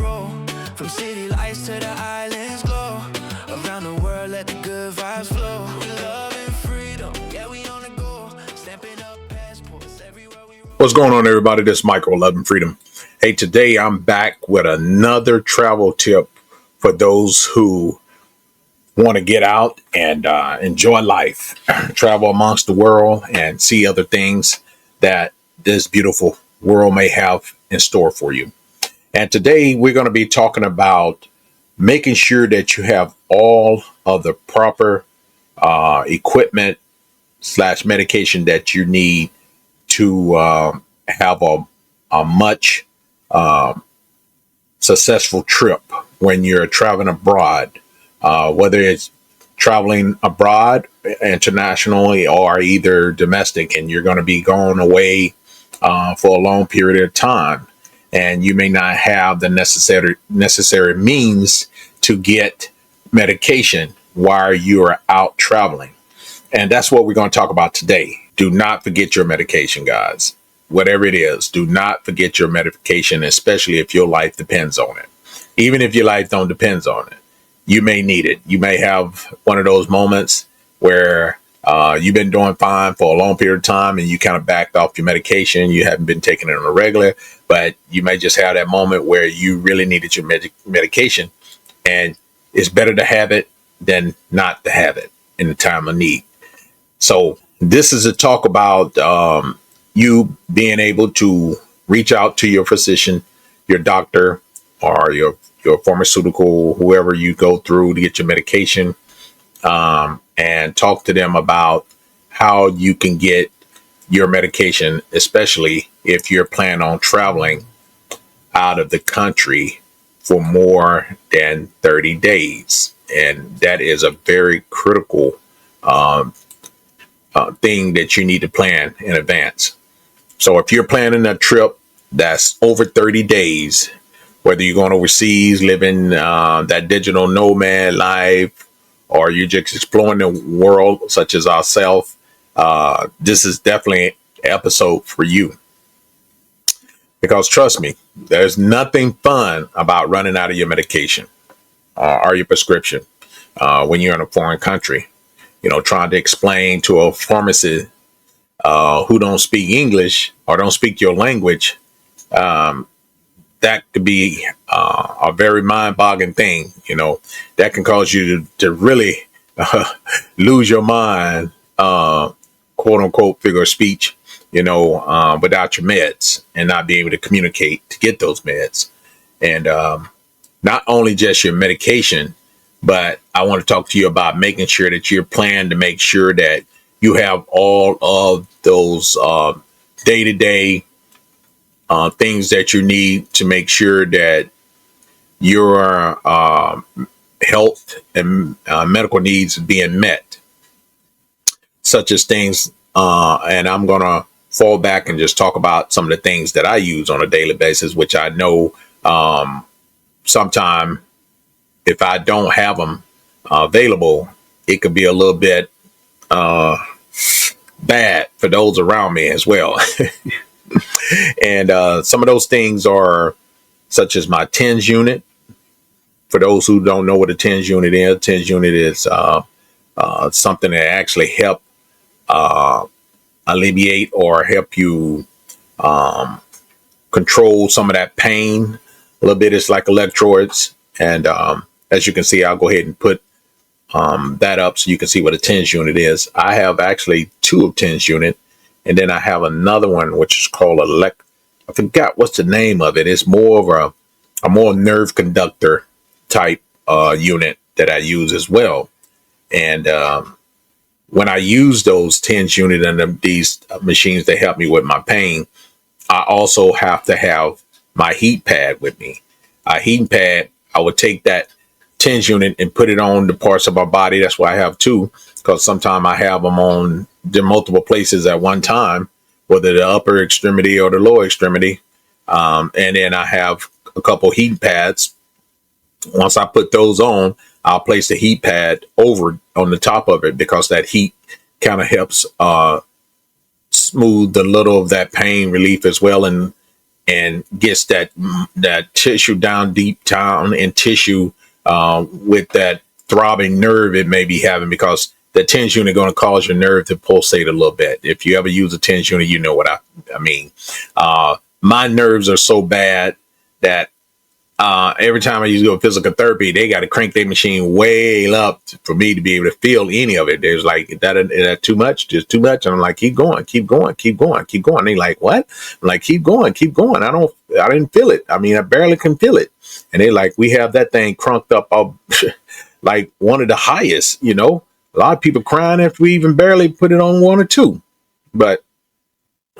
roll. From city lights to the islands glow. Around the world, let the good vibes flow. We love and freedom, yeah, we on the go. Stamping up passports everywhere we roll. What's going on, everybody? This is Michael, Love and Freedom. Hey, today I'm back with another travel tip for those who want to get out and enjoy life, travel amongst the world and see other things that this beautiful world may have in store for you. And today we're going to be talking about making sure that you have all of the proper equipment / medication that you need to have a much successful trip when you're traveling abroad, whether it's traveling abroad internationally or either domestic, and you're going to be going away for a long period of time, and you may not have the necessary means to get medication while you're out traveling. And that's what we're going to talk about today. Do not forget your medication, guys. Whatever it is, do not forget your medication, especially if your life depends on it. Even if your life don't depend on it, you may need it. You may have one of those moments where you've been doing fine for a long period of time and you kind of backed off your medication. You haven't been taking it on a regular, but you may just have that moment where you really needed your medication, and it's better to have it than not to have it in the time of need. So this is a talk about you being able to reach out to your physician, your doctor, or your pharmaceutical, whoever you go through to get your medication, and talk to them about how you can get your medication, especially if you're planning on traveling out of the country for more than 30 days. And that is a very critical thing that you need to plan in advance. So if you're planning a trip that's over 30 days, whether you're going overseas, living that digital nomad life, or you're just exploring the world, such as ourselves, this is definitely an episode for you. Because trust me, there's nothing fun about running out of your medication or your prescription when you're in a foreign country. You know, trying to explain to a pharmacist who don't speak English or don't speak your language, that could be a very mind-boggling thing. You know, that can cause you to really lose your mind, quote unquote, figure of speech, without your meds and not be able to communicate to get those meds. And not only just your medication, but I want to talk to you about making sure that you're planning to make sure that you have all of those day-to-day things that you need to make sure that your health and medical needs are being met, such as things. And I'm going to fall back and just talk about some of the things that I use on a daily basis, which I know sometime if I don't have them available, it could be a little bit bad for those around me as well. And some of those things are such as my TENS unit. For those who don't know what a TENS unit is something that actually help alleviate or help you control some of that pain. A little bit, it's like electrodes. And as you can see, I'll go ahead and put that up so you can see what a TENS unit is. I have actually two of TENS unit, and then I have another one which is called I forgot what's the name of it. It's more of a more nerve conductor type unit that I use as well. And when I use those TENS unit and these machines, they help me with my pain. I also have to have my heat pad with me. A heat pad, I would take that TENS unit and put it on the parts of my body. That's why I have two, because sometimes I have them on the multiple places at one time, whether the upper extremity or the lower extremity. And then I have a couple heat pads. Once I put those on, I'll place the heat pad over on the top of it, because that heat kind of helps smooth a little of that pain relief as well, and and gets that tissue down deep down in tissue with that throbbing nerve it may be having, because the TENS unit going to cause your nerve to pulsate a little bit. If you ever use a TENS unit, you know what I mean. My nerves are so bad that every time I used to go to physical therapy, they got to crank their machine way up for me to be able to feel any of it. There's like, is that too much? Just too much? And I'm like, keep going, keep going, keep going, keep going. And they like, what? I'm like, keep going, keep going. I didn't feel it. I mean, I barely can feel it. And they like, we have that thing crunked up like one of the highest, you know. A lot of people crying if we even barely put it on 1 or 2. But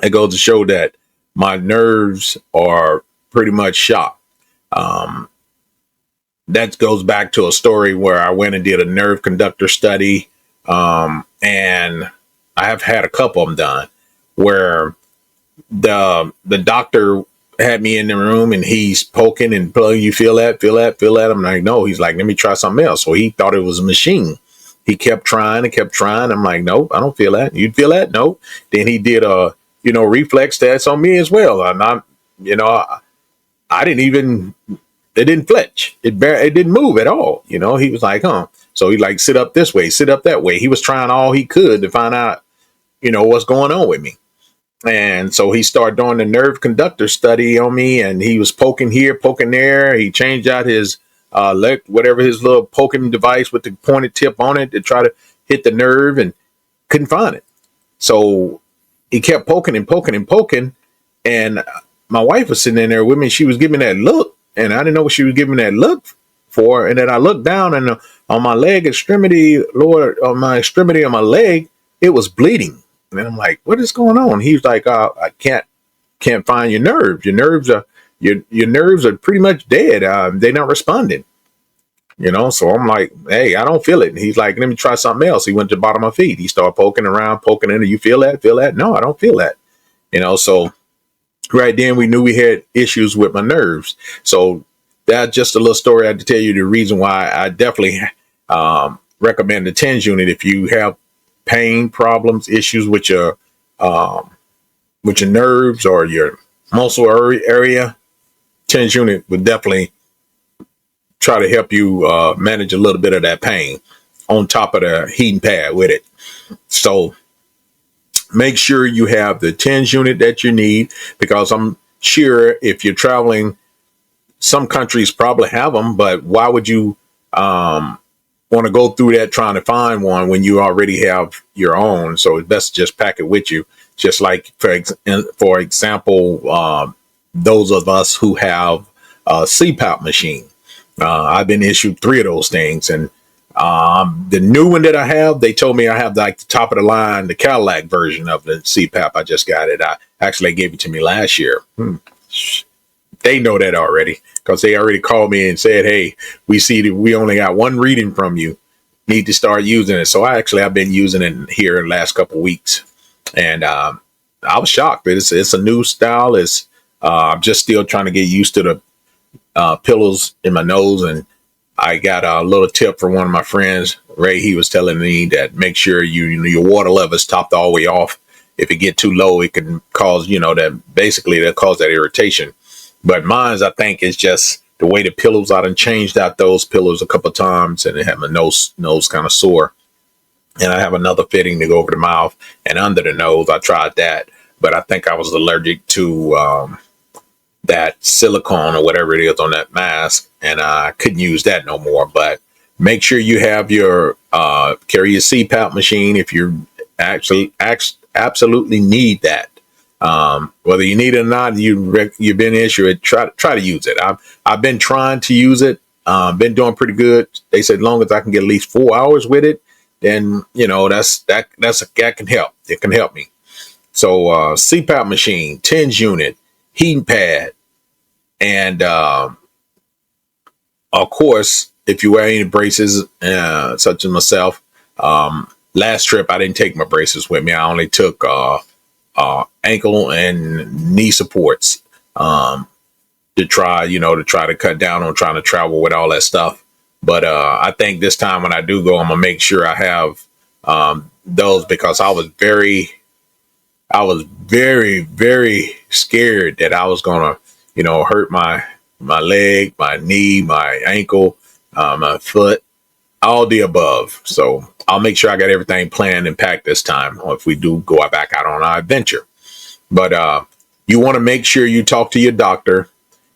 it goes to show that my nerves are pretty much shot. That goes back to a story where I went and did a nerve conductor study. And I have had a couple of them done where the doctor had me in the room and he's poking and plugging. You feel that, feel that, feel that. I'm like, no. He's like, let me try something else. So he thought it was a machine. He kept trying and kept trying. I'm like, nope, I don't feel that. You'd feel that? Nope. Then he did a, reflex test on me as well. And I didn't even, it didn't flinch. It didn't move at all. He was like, huh. So he like, sit up this way, sit up that way. He was trying all he could to find out, what's going on with me. And so he started doing the nerve conductor study on me, and he was poking here, poking there. He changed out his whatever his little poking device with the pointed tip on it to try to hit the nerve, and couldn't find it. So he kept poking and poking and poking. And my wife was sitting in there with me. She was giving me that look, and I didn't know what she was giving me that look for. And then I looked down, and on my leg extremity, on my extremity of my leg, it was bleeding. And I'm like, what is going on? He's like, I can't find your nerves. Your nerves are pretty much dead. They're not responding. So I'm like, hey, I don't feel it. And he's like, let me try something else. He went to the bottom of my feet. He started poking around, poking in. You feel that? Feel that? No, I don't feel that. So right then we knew we had issues with my nerves. So that's just a little story I had to tell you the reason why I definitely recommend the TENS unit if you have pain problems, issues with your nerves or your muscle area. TENS unit would definitely try to help you manage a little bit of that pain on top of the heating pad with it. So make sure you have the TENS unit that you need, because I'm sure if you're traveling, some countries probably have them, but why would you want to go through that trying to find one when you already have your own? So it's best to just pack it with you. Just like, for example, those of us who have a CPAP machine. I've been issued 3 of those things. And the new one that I have, they told me I have like the top of the line, the Cadillac version of the CPAP. I just got it. They gave it to me last year. They know that already, because they already called me and said, hey, we see that we only got one reading from you. Need to start using it. So I've been using it here the last couple of weeks. And I was shocked. It's a new style. I'm just still trying to get used to the pillows in my nose. And I got a little tip from one of my friends, Ray. He was telling me that make sure your water level is topped all the way off. If it get too low, it can cause, that cause that irritation. But mine's, I think, is just the way the pillows. I done changed out those pillows a couple of times, and it had my nose kind of sore. And I have another fitting to go over the mouth and under the nose. I tried that, but I think I was allergic to that silicone or whatever it is on that mask, and I couldn't use that no more. But make sure you have your carry your CPAP machine if you actually absolutely need that. Whether you need it or not, you've been issued. Try to use it. I've been trying to use it. Been doing pretty good. They said as long as I can get at least 4 hours with it, then that can help. It can help me. So CPAP machine, TENS unit, heating pad, and of course, if you wear any braces, such as myself, last trip I didn't take my braces with me. I only took ankle and knee supports to try to cut down on trying to travel with all that stuff. But I think this time when I do go, I'm gonna make sure I have those, because I was very I was very, very scared that I was gonna, hurt my leg, my knee, my ankle, my foot, all the above. So I'll make sure I got everything planned and packed this time, or if we do go back out on our adventure. But you want to make sure you talk to your doctor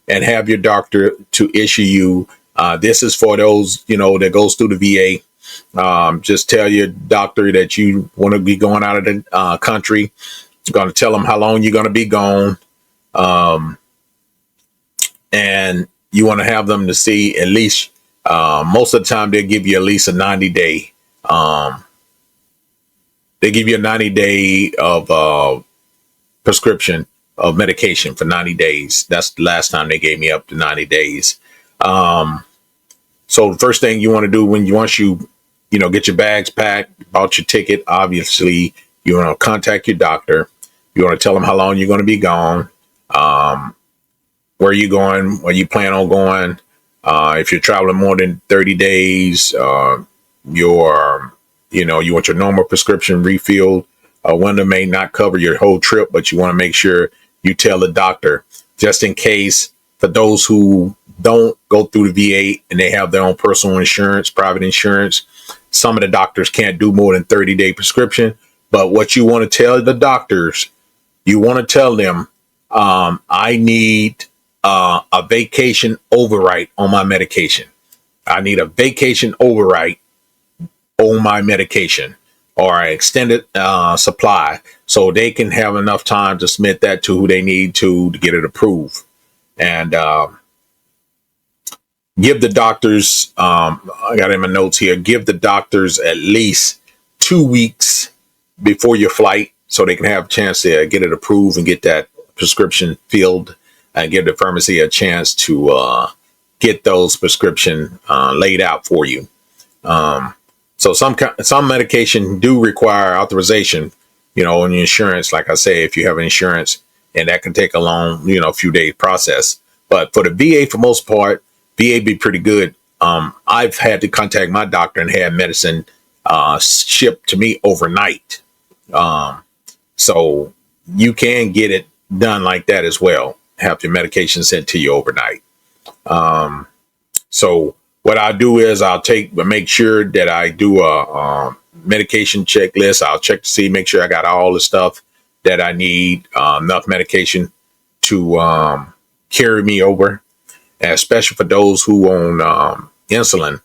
and have your doctor to issue you. This is for those, that goes through the VA. Just tell your doctor that you want to be going out of the country. You're going to tell them how long you're going to be gone. And you want to have them to see at least, most of the time, they'll give you at least a 90-day. They give you a 90-day of prescription of medication for 90 days. That's the last time they gave me up to 90 days. So the first thing you want to do once you get your bags packed, bought your ticket, obviously you want to contact your doctor. You want to tell them how long you're going to be gone, where you going, where you plan on going. If you're traveling more than 30 days, you want your normal prescription refilled. Window may not cover your whole trip, but you want to make sure you tell the doctor, just in case, for those who don't go through the VA and they have their own personal insurance, private insurance. Some of the doctors can't do more than 30-day prescription. But what you want to tell the doctors, you want to tell them, I need a vacation override on my medication. I need a vacation override on my medication, or an extended supply, so they can have enough time to submit that to who they need to get it approved. And give the doctors, I got in my notes here, give the doctors at least 2 weeks before your flight so they can have a chance to get it approved and get that prescription filled, and give the pharmacy a chance to get those prescription laid out for you. So some medication do require authorization, on your insurance. Like I say, if you have insurance, and that can take a long, few days process. But for the VA, for most part, VA be pretty good. I've had to contact my doctor and have medicine shipped to me overnight. So you can get it done like that as well. Have your medication sent to you overnight. So what I do is make sure that I do a medication checklist. I'll check to see, make sure I got all the stuff that I need, enough medication to carry me over, and especially for those who own insulin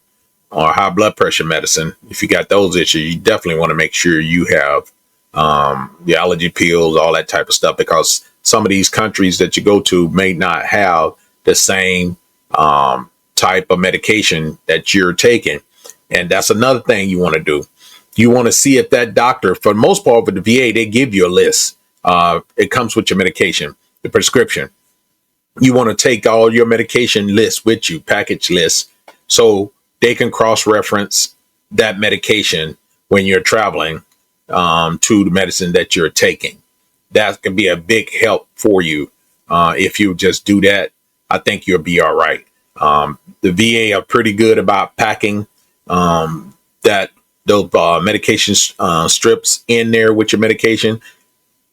or high blood pressure medicine. If you got those issues, you definitely want to make sure you have the allergy pills, all that type of stuff, because some of these countries that you go to may not have the same type of medication that you're taking. And that's another thing you want to do. You want to see if that doctor, for the most part with the VA, they give you a list. It comes with your medication, the prescription. You want to take all your medication lists with you, package lists, so they can cross-reference that medication when you're traveling to the medicine that you're taking. That can be a big help for you. If you just do that, I think you'll be all right. The VA are pretty good about packing those medication strips in there with your medication.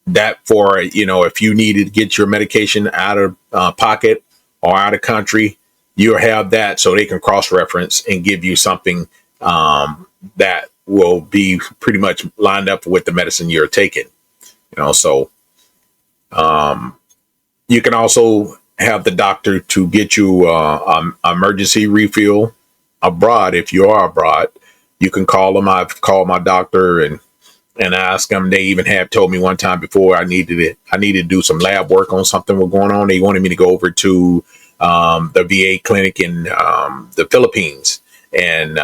That for, if you needed to get your medication out of pocket or out of country, you'll have that so they can cross-reference and give you something that will be pretty much lined up with the medicine you're taking. So you can also have the doctor to get you emergency refill abroad. If you are abroad, you can call them. I've called my doctor and ask them. They even have told me one time before I needed to do some lab work on something was going on. They wanted me to go over to the VA clinic in the Philippines and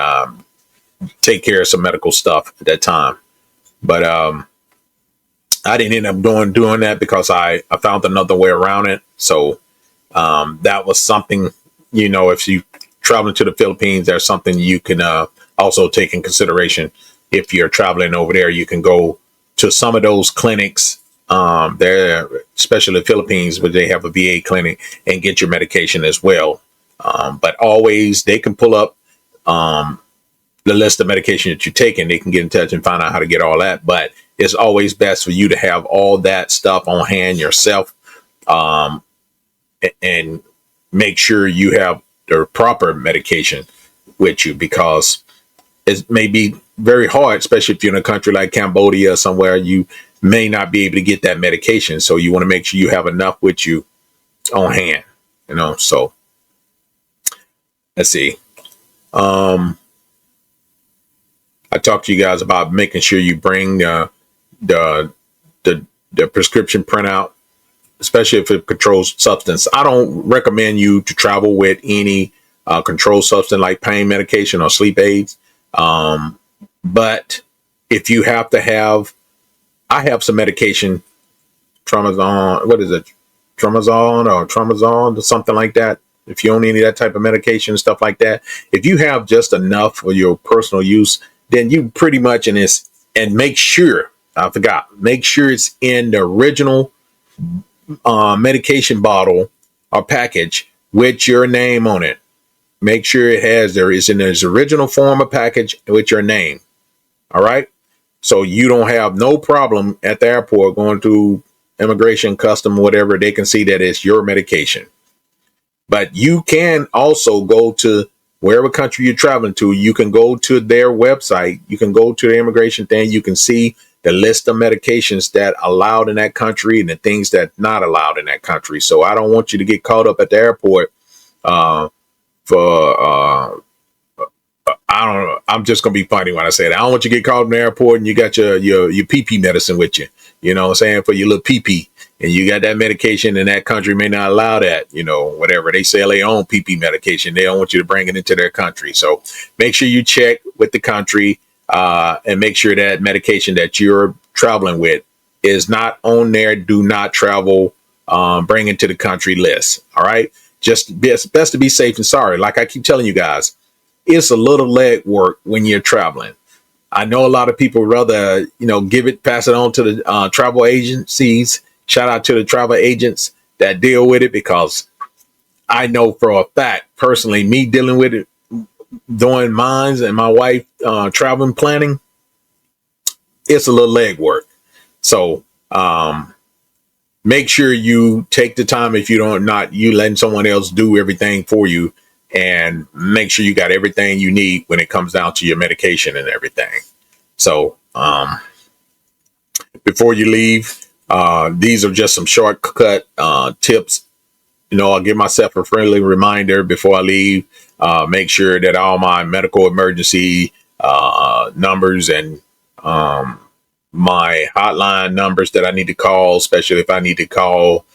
take care of some medical stuff at that time. But I didn't end up doing that because I found another way around it. So that was something, if you traveling to the Philippines, there's something you can also take in consideration. If you're traveling over there, you can go to some of those clinics there, especially the Philippines, where they have a VA clinic, and get your medication as well. But always they can pull up the list of medication that you're taking. They can get in touch and find out how to get all that. But it's always best for you to have all that stuff on hand yourself, um, and make sure you have the proper medication with you, because it may be very hard, especially if you're in a country like Cambodia or somewhere, you may not be able to get that medication. So you want to make sure you have enough with you on hand, so let's see. Um, I talked to you guys about making sure you bring the, the prescription printout, especially if it controls substance. I don't recommend you to travel with any controlled substance like pain medication or sleep aids. But if you have to have, I have some medication, Tramadol, what is it? Tramadol or something like that. If you don't need that type of medication and stuff like that, if you have just enough for your personal use, then you pretty much in this, and make sure, I forgot, make sure it's in the original medication bottle or package with your name on it. Make sure there is in its original form of package with your name. All right. So you don't have no problem at the airport going through immigration, custom, whatever. They can see that it's your medication. But you can also go to wherever country you're traveling to. You can go to their website. You can go to the immigration thing. You can see the list of medications that are allowed in that country and the things that not allowed in that country. So I don't want you to get caught up at the airport for I don't know. I'm just gonna be funny when I say that. I don't want you to get caught in the airport and you got your PP medicine with you. You know what I'm saying? For your little PP, and you got that medication, and that country may not allow that. Whatever they sell their own PP medication, they don't want you to bring it into their country. So make sure you check with the country and make sure that medication that you're traveling with is not on their do not travel, bring into the country list. All right. It's best to be safe and sorry. Like I keep telling you guys, it's a little leg work when you're traveling. I know a lot of people rather, pass it on to the travel agencies. Shout out to the travel agents that deal with it, because I know for a fact, personally, me dealing with it, doing mines and my wife traveling planning, it's a little leg work. So make sure you take the time, if you letting someone else do everything for you, and make sure you got everything you need when it comes down to your medication and everything. So before you leave, these are just some shortcut tips. I'll give myself a friendly reminder before I leave. Make sure that all my medical emergency numbers and my hotline numbers that I need to call, especially if I need to call,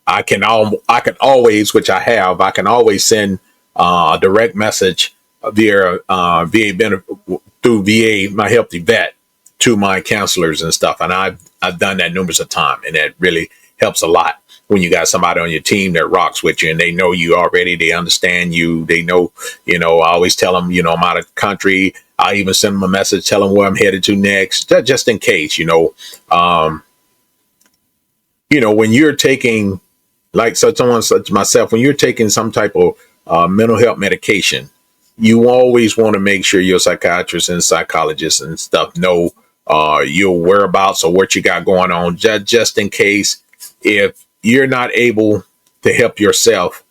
I can always, which I have, I can always send a direct message via VA benefit through VA, my Healthy Vet, to my counselors and stuff. And I've done that numerous of times, and that really helps a lot when you got somebody on your team that rocks with you and they know you already, they understand you, they know, I always tell them, I'm out of country. I even send them a message, tell them where I'm headed to next, just in case, when you're taking, like someone such myself, when you're taking some type of mental health medication, you always want to make sure your psychiatrist and psychologist and stuff know your whereabouts or what you got going on, just in case if you're not able to help yourself,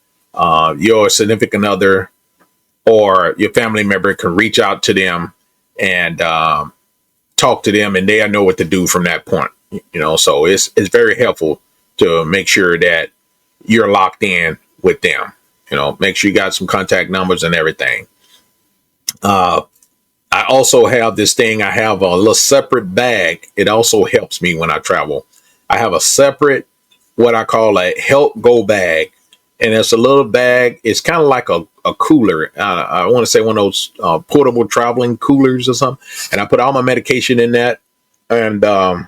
your significant other or your family member can reach out to them and talk to them, and they'll know what to do from that point. So it's very helpful to make sure that you're locked in with them. Make sure you got some contact numbers and everything. I also have this thing. I have a little separate bag. It also helps me when I travel. I have a separate, what I call a help go bag. And it's a little bag. It's kind of like a cooler. I want to say one of those portable traveling coolers or something. And I put all my medication in that. And I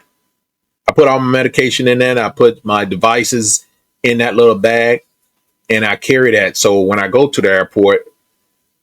put all my medication in there. I put my devices in that little bag. And I carry that. So when I go to the airport,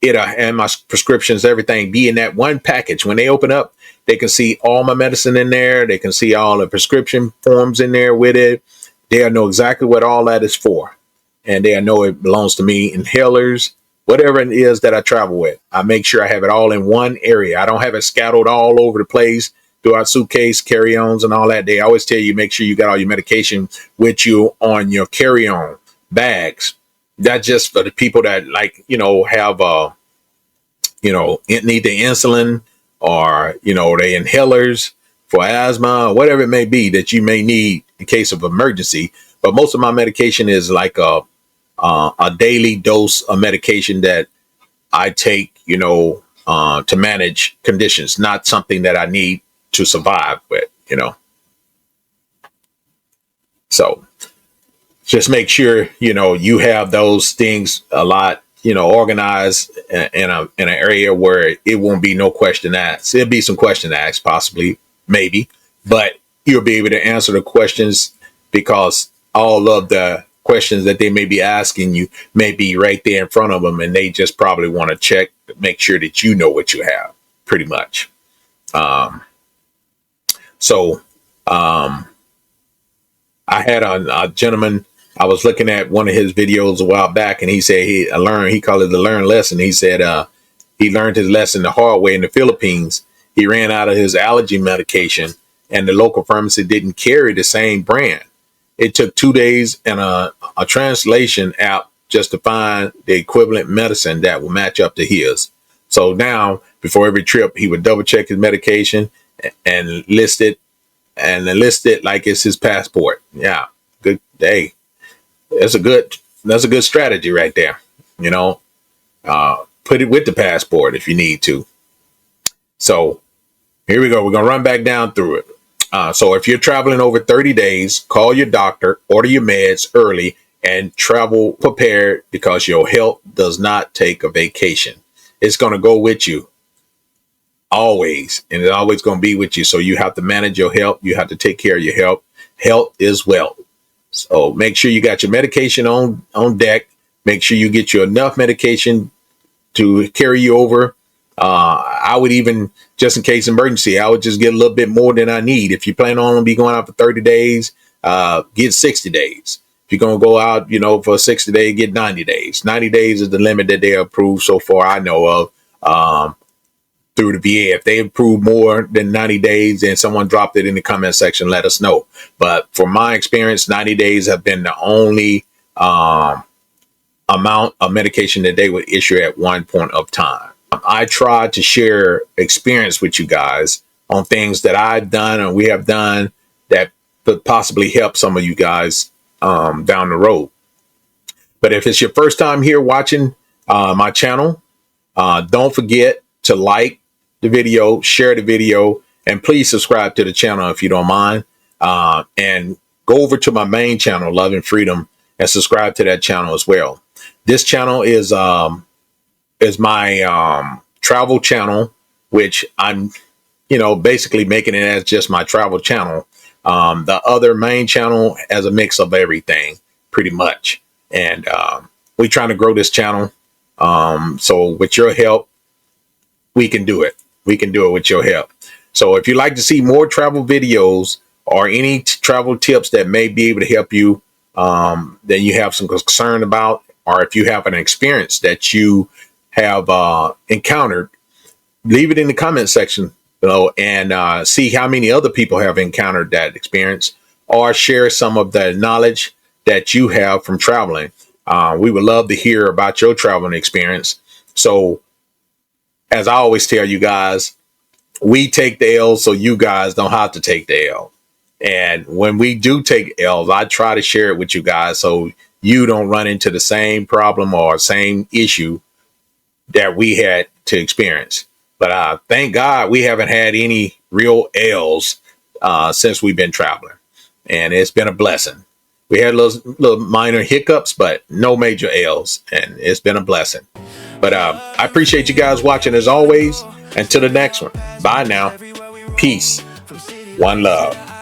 and my prescriptions, everything be in that one package. When they open up, they can see all my medicine in there. They can see all the prescription forms in there with it. They'll know exactly what all that is for. And they'll know it belongs to me. Inhalers, whatever it is that I travel with. I make sure I have it all in one area. I don't have it scattered all over the place. throughout suitcase, carry-ons, and all that. They always tell you make sure you got all your medication with you on your carry-on bags. That's just for the people that, like, have need the insulin, or the inhalers for asthma, or whatever it may be that you may need in case of emergency. But most of my medication is like a daily dose of medication that I take, to manage conditions, not something that I need to survive with, So just make sure, you have those things a lot, organized in an area where it won't be no question asked. It'll be some question asked, possibly, maybe, but you'll be able to answer the questions, because all of the questions that they may be asking you may be right there in front of them, and they just probably want to check to make sure that you know what you have, pretty much. I had a gentleman, I was looking at one of his videos a while back, and he said he called it the learn lesson. He said he learned his lesson the hard way in the Philippines. He ran out of his allergy medication, and the local pharmacy didn't carry the same brand. It took 2 days and a translation app just to find the equivalent medicine that will match up to his. So now, before every trip, he would double check his medication and list it like it's his passport. Yeah, good day. That's a good strategy right there. Put it with the passport if you need to. So here we go. We're going to run back down through it. So if you're traveling over 30 days, call your doctor, order your meds early, and travel prepared, because your health does not take a vacation. It's going to go with you always, and it's always going to be with you. So you have to manage your health. You have to take care of your health. Health is wealth. So make sure you got your medication on deck. Make sure you get you enough medication to carry you over. I would even, just in case emergency, I would just get a little bit more than I need. If you plan on be going out for 30 days, get 60 days. If you're going to go out, for 60 days, get 90 days. 90 days is the limit that they approved so far, I know of, through the VA. If they approve more than 90 days and someone dropped it in the comment section, let us know. But for my experience, 90 days have been the only amount of medication that they would issue at one point of time. I try to share experience with you guys on things that I've done or we have done that could possibly help some of you guys down the road. But if it's your first time here watching my channel, don't forget to like the video, share the video, and please subscribe to the channel if you don't mind. And go over to my main channel, Love and Freedom, and subscribe to that channel as well. This channel is my travel channel, which I'm, basically making it as just my travel channel. The other main channel has a mix of everything, pretty much. And we're trying to grow this channel. So with your help, we can do it. We can do it with your help. So if you'd like to see more travel videos or any travel tips that may be able to help you, that you have some concern about, or if you have an experience that you have encountered, leave it in the comment section below and see how many other people have encountered that experience, or share some of the knowledge that you have from traveling. We would love to hear about your traveling experience. So as I always tell you guys, we take the L so you guys don't have to take the L. And when we do take L's, I try to share it with you guys so you don't run into the same problem or same issue that we had to experience. But thank God we haven't had any real L's since we've been traveling. And it's been a blessing. We had little minor hiccups, but no major L's. And it's been a blessing. But I appreciate you guys watching as always. Until the next one. Bye now. Peace. One love.